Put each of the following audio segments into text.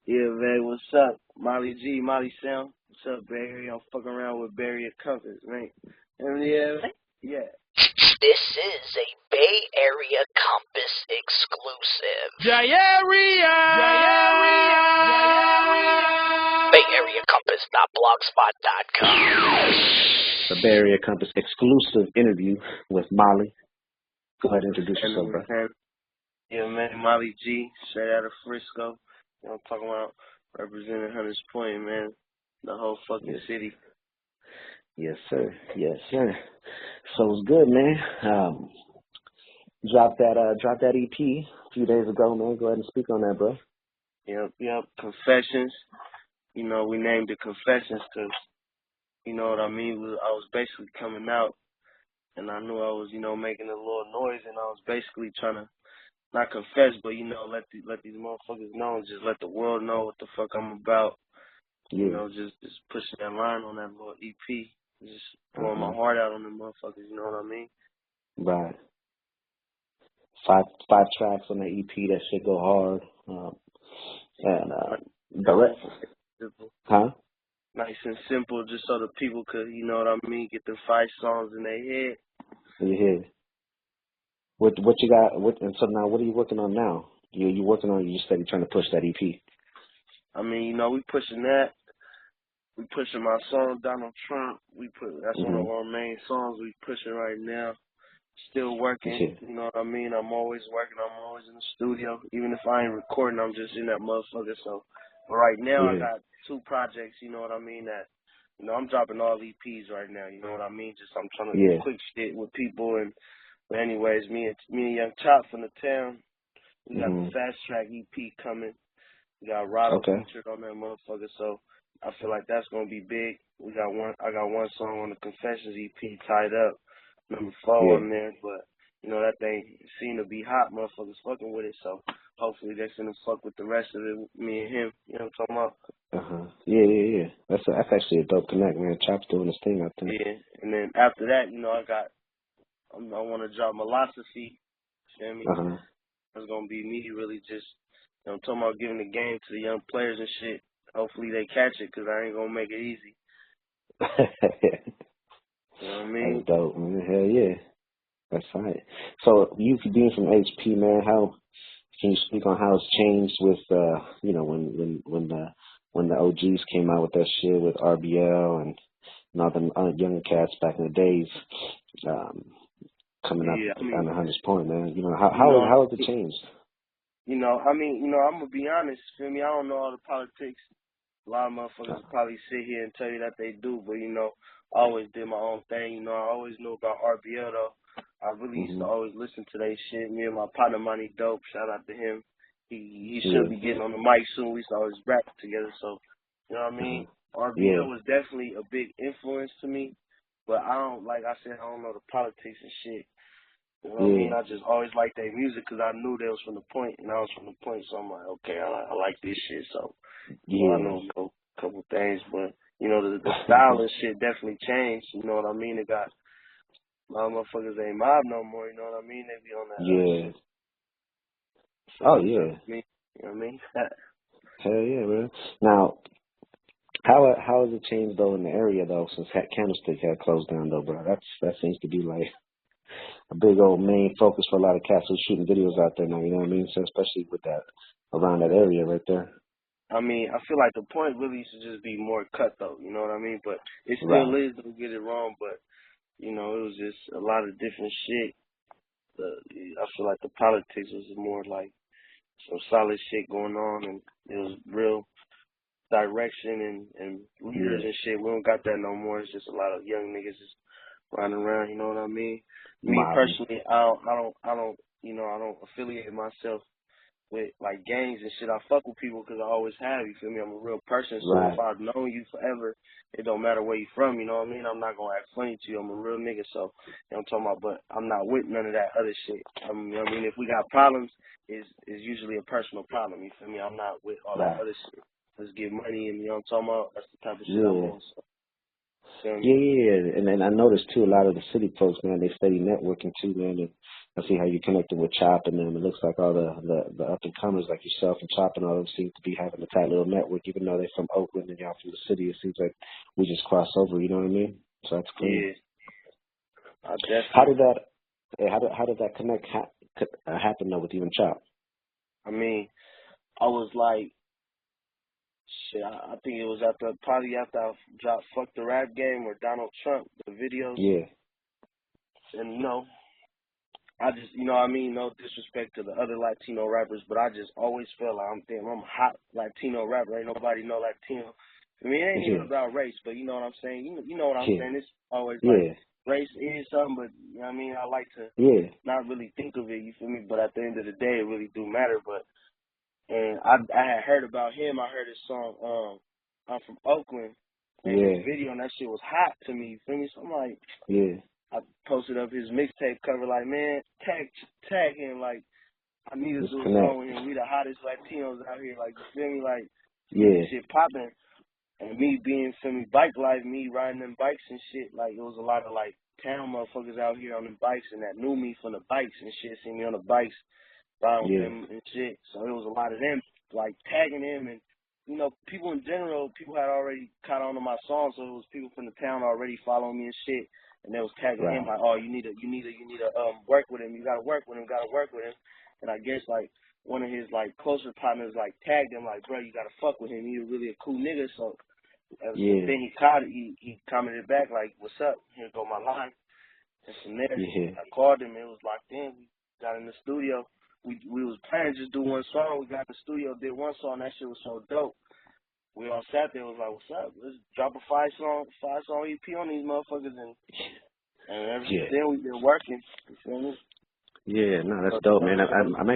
Yeah, man, what's up? Molly G, Molly Sound. What's up, Bay Area? I'm fucking around with BayAreaCompass, man. And yeah. This is a Bay Area Compass exclusive. BayAreaCompass.blogspot.com. The BayArea Compass exclusive interview with Molly. Go ahead and introduce yourself, bro. Yeah, man, Molly G, straight out of Frisco. You know what I'm talking about? Representing Hunters Point, man. The whole fucking city. Yes, sir. Yes, sir. So it's good, man. Dropped that EP a few days ago, man. Go ahead and speak on that, bro. Yep. Confessions. You know, we named it Confessions because, you know what I mean? I was basically coming out, and I knew I was, making a little noise, and I was basically trying to not confess, but, let these motherfuckers know and just let the world know what the fuck I'm about. Yeah. You know, just pushing that line on that little EP. Just pouring my heart out on the motherfuckers, you know what I mean? Right. Five tracks on the EP, that shit go hard. Direct. Huh? Nice and simple, just so the people could, you know what I mean, get the 5 songs in their head. In your head. What you got? And so now, what are you working on now? You working on? You said you're trying to push that EP. I mean, we pushing that. We pushing my song Donald Trump. That's one of our main songs we pushing right now. Still working, you know what I mean? I'm always working. I'm always in the studio. Even if I ain't recording, I'm just in that motherfucker. So, but right now I got 2 projects, you know what I mean? That, I'm dropping all EPs right now. You know what I mean? Just I'm trying to do quick shit with people. But anyways, me and Young Chop from the town, we got the Fast Track EP coming. We got Rado featured on that motherfucker. So I feel like that's gonna be big. I got one song on the Confessions EP tied up, number 4 on there, but that thing seemed to be hot, motherfuckers fucking with it, so hopefully they're gonna fuck with the rest of it, me and him, you know what I'm talking about? Yeah. That's actually a dope connect, man. Chop's doing his thing out there. Yeah, and then after that, I wanna drop Philosophy, you feel me? It's gonna be me really just, I'm talking about giving the game to the young players and shit. Hopefully they catch it, because I ain't gonna make it easy. You know what I mean? That's dope, man. Hell yeah. That's right. So you being from HP, man, how can you speak on how it's changed with when the OGs came out with that shit with RBL and all the younger cats back in the days, coming up on the Hunters Point, man. How has it changed? I'm gonna be honest, feel me, I don't know all the politics. A lot of motherfuckers probably sit here and tell you that they do, but I always did my own thing. I always knew about RBL though. I really used to always listen to they shit. Me and my partner Money Dope, shout out to him. He should be getting on the mic soon. We used to always rap together, so you know what I mean? RBL was definitely a big influence to me, but I don't know the politics and shit. You know what I mean? I just always liked their music because I knew they was from the Point, and I was from the Point, so I'm like, okay, I like this shit, so I know a couple things, but the style and shit definitely changed. You know what I mean? It got a lot of motherfuckers ain't mob no more. You know what I mean? They be on that. Shit. Oh yeah. You know what I mean? Hell yeah, man. Now, how has it changed though in the area though since Candlestick had closed down though, bro? That seems to be like a big old main focus for a lot of cats who's shooting videos out there now. You know what I mean? So especially with that around that area right there. I mean, I feel like the Point really used to just be more cutthroat. You know what I mean? But it still is. Don't get it wrong, but it was just a lot of different shit. I feel like the politics was more like some solid shit going on, and it was real direction and leaders and shit. We don't got that no more. It's just a lot of young niggas just running around. You know what I mean? Me personally, I don't affiliate myself with like gangs and shit. I fuck with people because I always have. You feel me? I'm a real person. So if I've known you forever, it don't matter where you from. You know what I mean? I'm not gonna act funny to you. I'm a real nigga. So you know what I'm talking about. But I'm not with none of that other shit. You know what I mean? If we got problems, it's usually a personal problem. You feel me? I'm not with all that other shit. Let's get money and you know what I'm talking about. That's the type of shit I'm on. So. Yeah, and I noticed too a lot of the city folks, man, they steady networking too, man, and I see how you connected with Chop, and then it looks like all the up and comers like yourself and Chop and all them seem to be having a tight little network. Even though they're from Oakland and y'all from the city, it seems like we just cross over. You know what I mean? So that's clean. Yeah, I definitely. How did that connect happen though with you and Chop? I mean, I was like, shit. I think it was probably after I dropped "Fuck the Rap Game" or Donald Trump, the videos. Yeah. And I just, I mean, no disrespect to the other Latino rappers, but I just always felt like I'm a hot Latino rapper. Ain't nobody know Latino. I mean, it ain't even about race, but you know what I'm saying? You know what I'm saying? It's always like race is something, but you know what I mean? I like to not really think of it, you feel me? But at the end of the day, it really do matter. And I had heard about him. I heard his song, I'm from Oakland. And his video, and that shit was hot to me, you feel me? So I'm like, I posted up his mixtape cover, like, man, tag him, like, I need to do a song with him. We the hottest Latinos out here, like, you feel me? Like, shit popping. And me being, feel me, bike life, me riding them bikes and shit, like, it was a lot of, like, town motherfuckers out here on them bikes and that knew me from the bikes and shit, seen me on the bikes, riding with them and shit. So it was a lot of them, like, tagging him and, people in general, people had already caught on to my song, so it was people from the town already following me and shit. And they was tagging him like, oh, you need to work with him. You gotta work with him. And I guess like one of his like closer partners like tagged him like, bro, you gotta fuck with him. He's really a cool nigga. So then he caught it. He commented back like, what's up? Here go my line. And from there, I called him. It was locked in. We got in the studio. We was planning to just do one song. We got in the studio, did one song. That shit was so dope. We all sat there, was like, what's up? Let's drop a five song EP on these motherfuckers, and ever since then we've been working. You feel me? Yeah, no, that's dope, man. I'm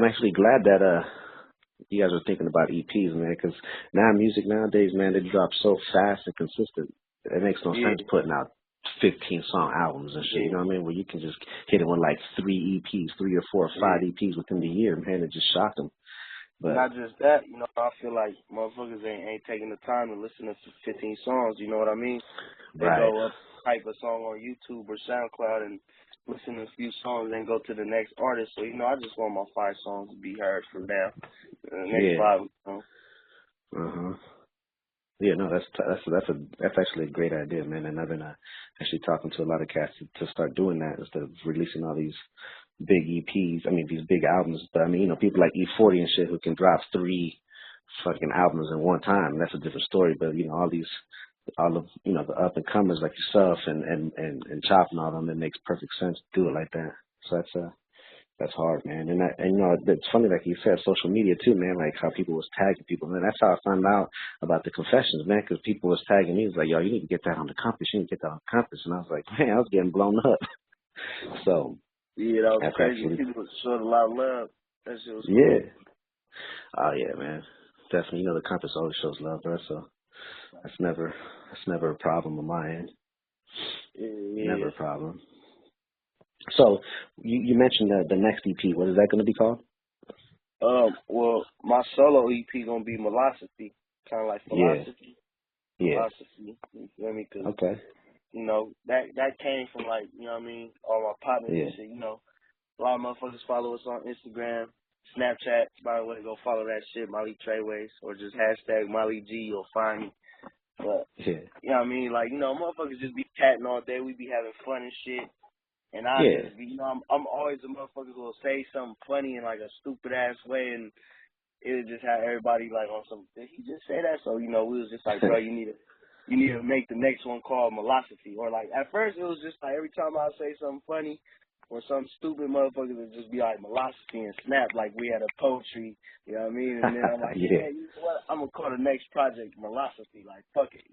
actually glad that you guys are thinking about EPs, man, because nowadays, man, they drop so fast and consistent. It makes no sense putting out 15-song albums and shit. You know what I mean? Where you can just hit it with like 3 EPs, 3 or 4 or 5 EPs within the year, man. It just shocked them. But not just that, I feel like motherfuckers ain't taking the time to listen to 15 songs, you know what I mean? They go up, type a song on YouTube or SoundCloud and listen to a few songs and go to the next artist. So, I just want my 5 songs to be heard for now. The next 5, Yeah, no, that's actually a great idea, man. And I've been actually talking to a lot of cats to start doing that instead of releasing all these big EPs. I mean, these big albums. But I mean, people like E40 and shit who can drop 3 fucking albums in one time. That's a different story. But all of the up and comers like yourself and Chop and all them, it makes perfect sense to do it like that. So that's hard, man. And it's funny, like you said, social media too, man. Like how people was tagging people, man. That's how I found out about the confessions, man. Because people was tagging me. It was like, yo, you need to get that on the Compass. You need to get that on the Compass. And I was like, man, I was getting blown up. So yeah, that was crazy. Actually, people showed a lot of love. That shit was cool. Oh yeah, man. Definitely. The Compass always shows love, bro. So that's never a problem on my end. Never a problem. So you mentioned the next EP. What is that going to be called? Well, my solo EP gonna be Philosophy, kind of like philosophy. Philosophy. You feel me? Cause, that came from like, what I mean, all my partners and shit. A lot of motherfuckers follow us on Instagram, Snapchat. By the way, go follow that shit, Molly Treyway, or just hashtag Molly G. You'll find me. But you know what I mean? Like, motherfuckers just be chatting all day. We be having fun and shit. And I just be, I'm always a motherfucker who will say something funny in like a stupid ass way, and it just had everybody like on some. Did he just say that? So we was just like, bro, you need to make the next one called Philosophy. Or like at first it was just like every time I say something funny or some stupid motherfucker would just be like Philosophy and snap like we had a poetry. You know what I mean? And then I'm like, you know what? I'm gonna call the next project Philosophy. Like fuck it.